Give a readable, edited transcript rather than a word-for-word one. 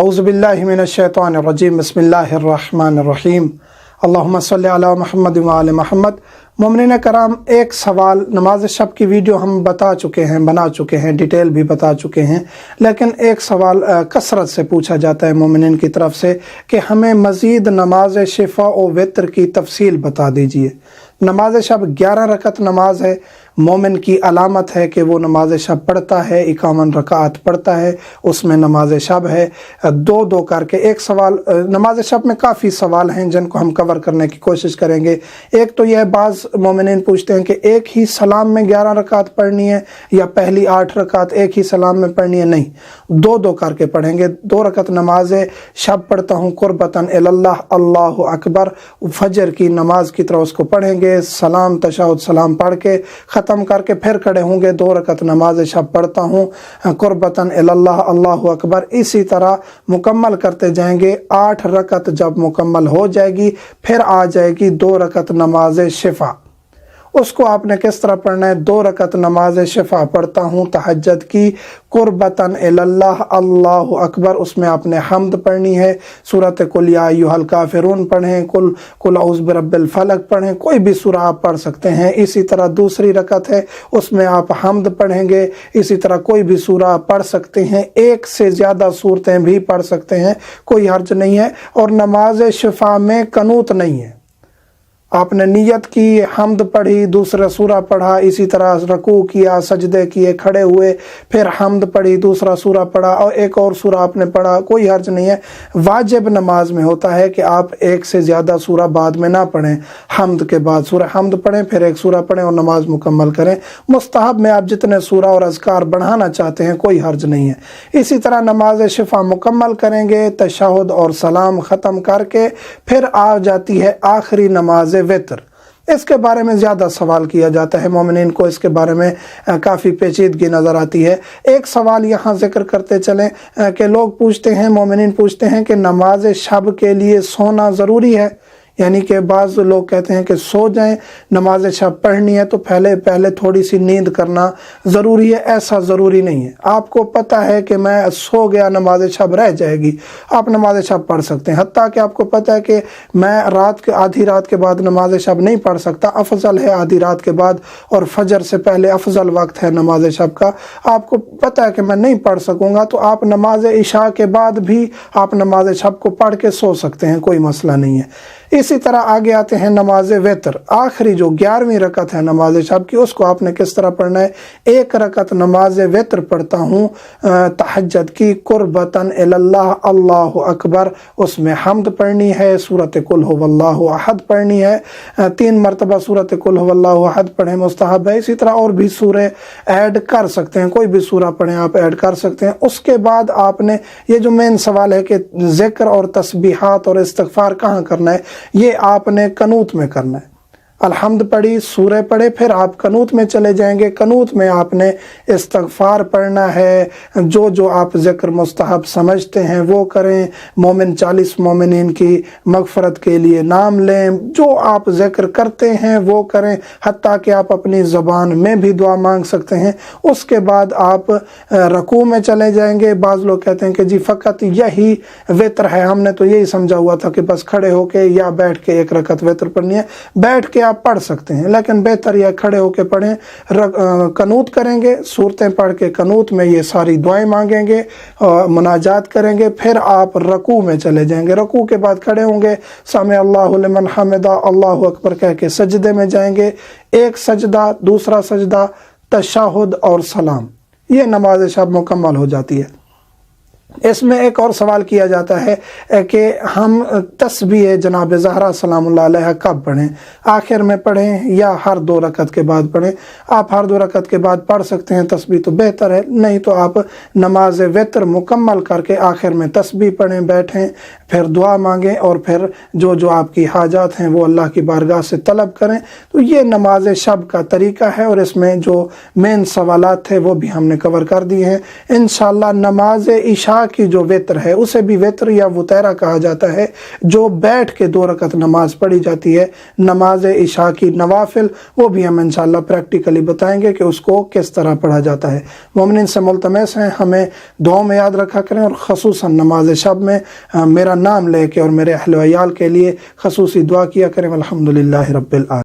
औज़ुबिल्लाहि मिनश्शैतानिर्रजीम बिस्मिल्लाहिर्रहमानिर्रहीम अल्लाहुम्मा सल्लि अला मुहम्मद व आले मुहम्मद। मोमिनीन कराम, एक सवाल, नमाज शब की वीडियो हम बना चुके हैं, डिटेल भी बता चुके हैं, लेकिन एक सवाल कसरत से पूछा जाता है मोमिनीन की तरफ से कि हमें मज़ीद नमाज शिफा व वितर की तफसील बता दीजिए। नमाज शब 11 रकत नमाज है, मोमिन की अलामत है कि वो नमाज शब पढ़ता है, 51 रकात पढ़ता है, उसमें नमाज शब है। दो दो करके एक सवाल, नमाज शब में काफ़ी सवाल हैं जिनको हम कवर करने की कोशिश करेंगे। एक तो यह बाज़ मोमिनीन पूछते हैं कि एक ही सलाम में 11 रकात पढ़नी है या पहली 8 रकात एक ही सलाम में पढ़नी है। नहीं, दो दो करके पढ़ेंगे। 2 रकत नमाज शब पढ़ता हूँ कुर्बतन इलल्लाह, अल्लाहु अकबर, फजर की नमाज की तरह उसको पढ़ेंगे, सलाम तशहुद सलाम पढ़ के ख़त्म करके फिर खड़े होंगे। 2 रकत नमाज शब पढ़ता हूँ कुर्बतन इलल्लाह, अल्लाहु अकबर। इसी तरह मुकम्मल करते जाएंगे। 8 रकत जब मुकम्मल हो जाएगी फिर आ जाएगी 2 रकत नमाज शिफा। उसको आपने किस तरह पढ़ना है? 2 रकत नमाज शिफा पढ़ता हूँ तहज्जुद की कुर्बतन इलल्लाह, अल्लाहु अकबर। उसमें आपने हम्द पढ़नी है, सूरत कुल या अय्युहल काफिरून पढ़ें, कुल औज़ु बिरब्बिल फलक पढ़ें, कोई भी सूरा आप पढ़ सकते हैं। इसी तरह दूसरी रकत है, उसमें आप हम्द पढ़ेंगे। इसी तरह कोई भी सूरा आप पढ़ सकते हैं, एक से ज़्यादा सूरतें भी पढ़ सकते हैं, कोई हर्ज नहीं है। और नमाज शिफा में कनूत नहीं है। आपने नियत की, हम्द पढ़ी, दूसरा सूरा पढ़ा, इसी तरह रकू किया, सजदे किए, खड़े हुए, फिर हम्द पढ़ी, दूसरा सूरा पढ़ा और एक और सूरा आपने पढ़ा, कोई हर्ज नहीं है। वाजिब नमाज में होता है कि आप एक से ज़्यादा सूरा बाद में ना पढ़ें। हम्द के बाद सूरा हम्द पढ़ें, फिर एक सूरा पढ़ें और नमाज मुकम्मल करें। मुस्तहब में आप जितने सूरा और अज़कार बढ़ाना चाहते हैं, कोई हर्ज नहीं है। इसी तरह नमाज शिफा मुकम्मल करेंगे, तशहुद और सलाम ख़त्म करके फिर आ जाती है आखिरी नमाज वितर। इसके बारे में ज़्यादा सवाल किया जाता है, मोमिनीन को इसके बारे में काफ़ी पेचीदगी नज़र आती है। एक सवाल यहाँ जिक्र करते चलें कि लोग पूछते हैं, मोमिनीन पूछते हैं कि नमाज शब के लिए सोना ज़रूरी है। यानी कि बाज़ लोग कहते हैं कि सो जाएं, नमाज शब पढ़नी है तो पहले थोड़ी सी नींद करना ज़रूरी है। ऐसा ज़रूरी नहीं है। आपको पता है कि मैं सो गया, नमाज शब रह जाएगी, आप नमाज शब पढ़ सकते हैं। हत्ता कि आपको पता है कि मैं आधी रात के बाद नमाज शब नहीं पढ़ सकता, अफजल है आधी रात के बाद और फजर से पहले अफजल वक्त है नमाज शब का, आपको पता है कि मैं नहीं पढ़ सकूँगा, तो आप नमाज इशा के बाद भी आप नमाज शब को पढ़ के सो सकते हैं, कोई मसला नहीं है। इसी तरह आगे आते हैं नमाज वितर। आखिरी जो 11वीं रकत है नमाज शब की, उसको आपने किस तरह पढ़ना है? 1 रकत नमाज वितर पढ़ता हूँ तहज्जुद की कुर्बतन इलल्लाह, अल्लाहु अकबर। उसमें हम्द पढ़नी है, सूरत कुल हुवल्लाहु अहद पढ़नी है, 3 मरतबा सूरत कुल हुवल्लाहु अहद पढ़ें, मुस्तहब है। इसी तरह और भी सूरे ऐड कर सकते हैं, कोई भी सूरा पढ़ें आप ऐड कर सकते हैं। उसके बाद आपने, ये जो मेन सवाल है कि ज़िक्र और तस्बीहात और इस्तिग़फ़ार कहाँ करना है, ये आपने कनूत में करना है। अलहम्द पढ़ी, सूरे पढ़े, फिर आप कनूत में चले जाएंगे। कनूत में आपने इस्तिग़फ़ार पढ़ना है, जो जो आप ज़िक्र मुस्तहब समझते हैं वो करें। मोमिन 40 मोमिनीन की मग़फ़रत के लिए नाम लें, जो आप ज़िक्र करते हैं वो करें, हत्ता कि आप अपनी ज़बान में भी दुआ मांग सकते हैं। उसके बाद आप रकू में चले जाएंगे। बाज़ लोग कहते हैं कि जी फ़कत यही वितर है, हमने तो यही समझा हुआ था कि बस खड़े होके या बैठ के 1 रकत वितर पढ़नी है। बैठ के पढ़ सकते हैं, लेकिन बेहतर यह खड़े होकर पढ़ें। कनूत करेंगे, सूरतें पढ़ के कनूत में ये सारी दुआएं मांगेंगे और मुनाजात करेंगे। फिर आप रकू में चले जाएंगे। रकू के बाद खड़े होंगे, समी अल्लाहु लिमन हमिदा, अल्लाहु अकबर कह के सजदे में जाएंगे। एक सजदा, दूसरा सजदा, तशहुद और सलाम, ये नमाज शब मुकम्मल हो जाती है। इसमें एक और सवाल किया जाता है कि हम तस्बीह जनाब ज़हरा सलामुल्लाह अलैहा कब पढ़ें? आखिर में पढ़ें या हर 2 रकत के बाद पढ़ें? आप हर 2 रकत के बाद पढ़ सकते हैं तस्बीह तो बेहतर है, नहीं तो आप नमाज वितर मुकम्मल करके आखिर में तस्बीह पढ़ें, बैठें, پھر دعا مانگیں اور پھر جو جو آپ کی حاجات ہیں وہ اللہ کی بارگاہ سے طلب کریں۔ تو یہ نماز شب کا طریقہ ہے، اور اس میں جو مین سوالات تھے وہ بھی ہم نے کور کر دیے ہیں۔ انشاءاللہ نماز عشاء کی جو وتر ہے اسے بھی وتر یا وتیرہ کہا جاتا ہے، جو بیٹھ کے 2 رکعت نماز پڑھی جاتی ہے نماز عشاء کی نوافل، وہ بھی ہم انشاءاللہ پریکٹیکلی بتائیں گے کہ اس کو کس طرح پڑھا جاتا ہے۔ مومنین سے ملتمس ہیں ہمیں دعاؤں میں یاد رکھا کریں، اور خصوصاً نماز شب میں میرا نام لے کے اور میرے اہل و عیال کے لیے خصوصی دعا کیا کریں۔ الحمدللہ رب العالمین۔